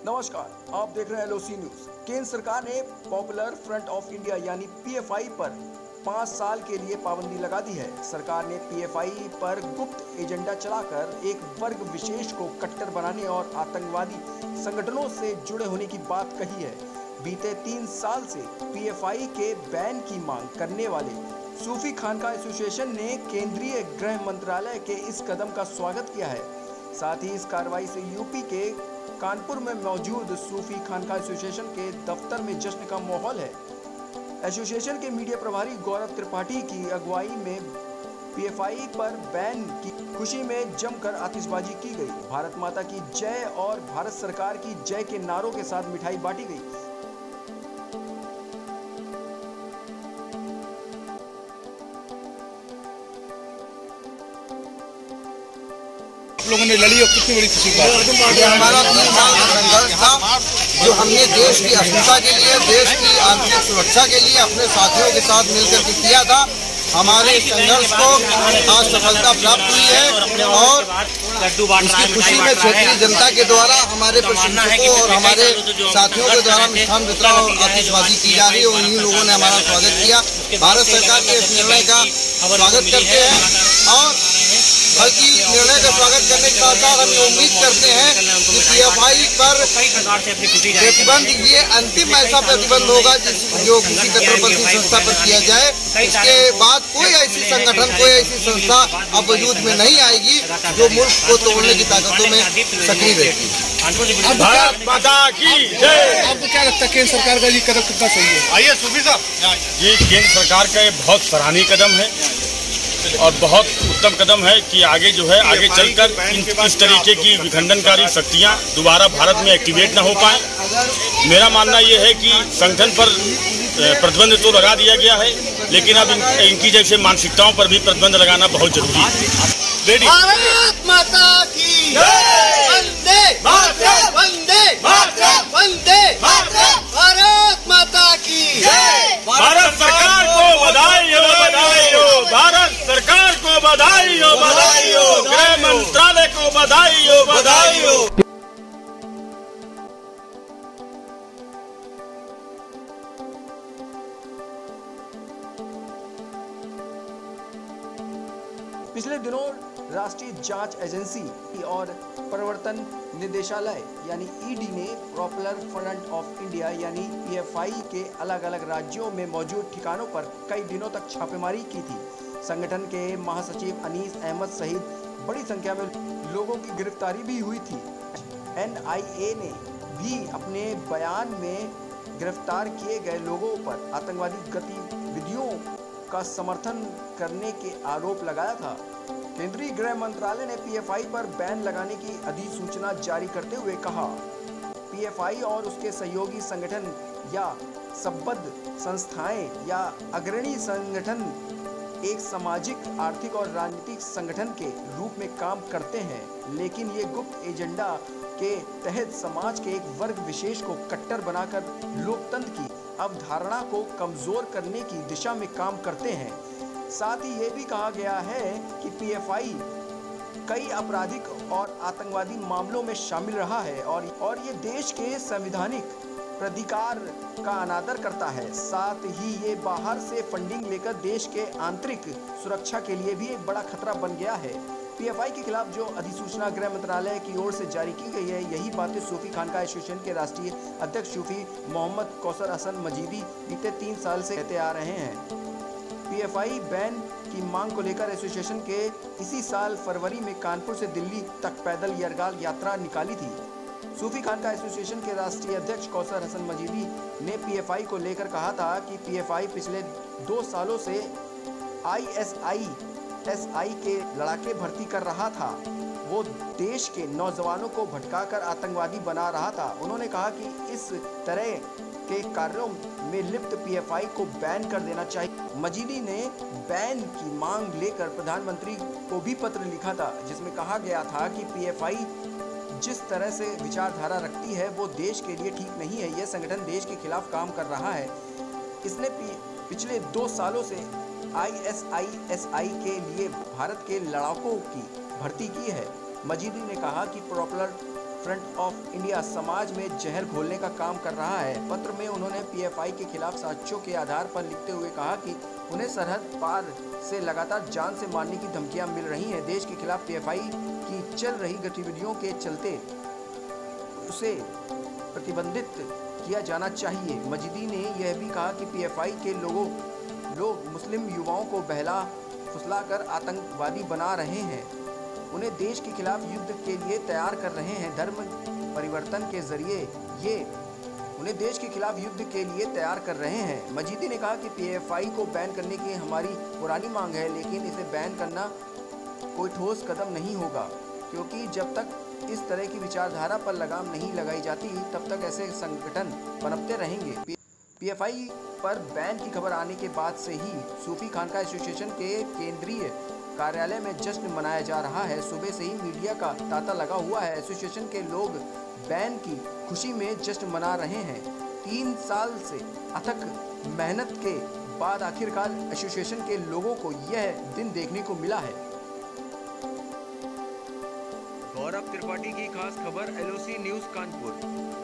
नमस्कार, आप देख रहे हैं एलओसी न्यूज। केंद्र सरकार ने पॉपुलर फ्रंट ऑफ इंडिया यानी पीएफआई पर 5 साल के लिए पाबंदी लगा दी है। सरकार ने पीएफआई पर गुप्त एजेंडा चलाकर एक वर्ग विशेष को कट्टर बनाने और आतंकवादी संगठनों से जुड़े होने की बात कही है। बीते 3 साल से पीएफआई के बैन की मांग करने वाले सूफी खानका एसोसिएशन ने केंद्रीय गृह मंत्रालय के इस कदम का स्वागत किया है। साथ ही इस कार्रवाई से यूपी के कानपुर में मौजूद सूफी खानका एसोसिएशन के दफ्तर में जश्न का माहौल है। एसोसिएशन के मीडिया प्रभारी गौरव त्रिपाठी की अगुवाई में पीएफआई पर बैन की खुशी में जमकर आतिशबाजी की गई। भारत माता की जय और भारत सरकार की जय के नारों के साथ मिठाई बांटी गई। लोगों ने लड़ी और कितनी बड़ी खुशी बात है। ये हमारा 3 साल का संघर्ष था जो हमने देश की अस्मिता के लिए, देश की आंतरिक सुरक्षा के लिए अपने साथियों के साथ मिलकर के किया था। हमारे संघर्ष को आज सफलता प्राप्त हुई है और इसकी खुशी में क्षेत्रीय जनता के द्वारा हमारे प्रशंसकों और हमारे साथियों के द्वारा मिष्ठान वितरण और आतिशबाजी की जा रही है। उन्हीं लोगों ने हमारा स्वागत किया। भारत सरकार के इस निर्णय का स्वागत करते हैं और बल्कि निर्णय का स्वागत करने के साथ साथ हम उम्मीद करते हैं कि पीएफआई पर प्रतिबंध ये अंतिम ऐसा प्रतिबंध होगा जो किसी कट्टरपंथी संस्था पर किया जाए। इसके बाद कोई ऐसी संगठन, कोई ऐसी संस्था अब वजूद में नहीं आएगी जो मुल्क को तोड़ने की ताकतों में सक्रिय रहती है। भारत माता की जय। आपको क्या लगता है केंद्र सरकार का ये कदम कितना सही है? आइए सूफी साहब, ये केंद्र सरकार का बहुत सराहनीय कदम है और बहुत उत्तम कदम है कि आगे जो है आगे चलकर इस तरीके की विखंडनकारी शक्तियां दोबारा भारत में एक्टिवेट न हो पाए। मेरा मानना यह है कि संगठन पर प्रतिबंध तो लगा दिया गया है, लेकिन अब इनकी जैसे मानसिकताओं पर भी प्रतिबंध लगाना बहुत जरूरी है। भारत माता की वंदे मातरम, वंदे मातरम, वंदे मातरम, भारत माता की भारत सरकार को बधाई हो, बधाई हो। भारत सरकार को बधाई हो, बधाई हो। गृह मंत्रालय को बधाई हो, बधाई हो। पिछले दिनों राष्ट्रीय जांच एजेंसी और प्रवर्तन निदेशालय यानी ईडी ने पॉपुलर फ्रंट ऑफ इंडिया यानी पीएफआई के अलग अलग राज्यों में मौजूद ठिकानों पर कई दिनों तक छापेमारी की थी। संगठन के महासचिव अनीस अहमद सहित बड़ी संख्या में लोगों की गिरफ्तारी भी हुई थी। एनआईए ने भी अपने बयान में गिरफ्तार किए गए लोगों पर आतंकवादी गतिविधियों का समर्थन करने के आरोप लगाया था। केंद्रीय गृह मंत्रालय ने पीएफआई पर बैन लगाने की अधिसूचना जारी करते हुए कहा, पीएफआई और उसके सहयोगी संगठन या संबद्ध संस्थाएं या अग्रणी संगठन एक सामाजिक, आर्थिक और राजनीतिक संगठन के रूप में काम करते हैं, लेकिन ये गुप्त एजेंडा के तहत समाज के एक वर्ग विशेष को कट्टर बनाकर लोकतंत्र की अवधारणा को कमजोर करने की दिशा में काम करते हैं। साथ ही ये भी कहा गया है कि पीएफआई कई आपराधिक और आतंकवादी मामलों में शामिल रहा है और ये देश के संवैधानिक प्राधिकार का अनादर करता है। साथ ही ये बाहर से फंडिंग लेकर देश के आंतरिक सुरक्षा के लिए भी एक बड़ा खतरा बन गया है। पीएफआई के खिलाफ जो अधिसूचना गृह मंत्रालय की ओर से जारी की गई है, यही बातें सूफी खानका एसोसिएशन के राष्ट्रीय अध्यक्ष सूफी मोहम्मद कौसर हसन मजीदी बीते 3 साल से कहते आ रहे हैं। पीएफआई बैन की मांग को लेकर एसोसिएशन के इसी साल फरवरी में कानपुर से दिल्ली तक पैदल यरगाल यात्रा निकाली थी। सूफी खानका एसोसिएशन के राष्ट्रीय अध्यक्ष कौसर हसन मजीदी ने पीएफआई को लेकर कहा था कि पीएफआई पिछले 2 सालों से आईएसआई के लड़ाके भर्ती कर रहा था। वो देश के नौजवानों को भटकाकर आतंकवादी बना रहा था। उन्होंने कहा कि इस तरह के कार्यों में लिप्त पीएफआई को बैन कर देना चाहिए। मजीदी ने बैन की मांग लेकर प्रधानमंत्री को भी पत्र लिखा था, जिसमें कहा गया था कि पीएफआई जिस तरह से विचारधारा रखती है वो देश के लिए ठीक नहीं है। यह संगठन देश के खिलाफ काम कर रहा है। इसने पिछले 2 सालों से आईएसआई के लिए भारत के लड़ाकों की भर्ती की है। मजीदी ने कहा कि पॉपुलर फ्रंट ऑफ इंडिया समाज में जहर घोलने का काम कर रहा है। पत्र में उन्होंने पीएफआई के खिलाफ साक्ष्यों के आधार पर लिखते हुए कहा कि उन्हें सरहद पार से लगातार जान से मारने की धमकियां मिल रही हैं। देश के खिलाफ पीएफआई की चल रही गतिविधियों के चलते उसे प्रतिबंधित किया जाना चाहिए। मजीदी ने यह भी कहा कि पीएफआई के लोग मुस्लिम युवाओं को बहला फुसलाकर आतंकवादी बना रहे हैं, उन्हें देश के खिलाफ युद्ध के लिए तैयार कर रहे हैं। धर्म परिवर्तन के जरिए ये उन्हें देश के खिलाफ युद्ध के लिए तैयार कर रहे हैं। मजीदी ने कहा कि पीएफआई को बैन करने की हमारी पुरानी मांग है, लेकिन इसे बैन करना कोई ठोस कदम नहीं होगा, क्योंकि जब तक इस तरह की विचारधारा पर लगाम नहीं लगाई जाती तब तक ऐसे संगठन पनपते रहेंगे। पीएफआई पर बैन की खबर आने के बाद से ही सूफी खानका एसोसिएशन के केंद्रीय कार्यालय में जश्न मनाया जा रहा है। सुबह से ही मीडिया का तांता लगा हुआ है। एसोसिएशन के लोग बैन की खुशी में जश्न मना रहे हैं। 3 साल से अथक मेहनत के बाद आखिरकार एसोसिएशन के लोगों को यह दिन देखने को मिला है। गौरव त्रिपाठी की खास खबर LOC न्यूज़ कानपुर।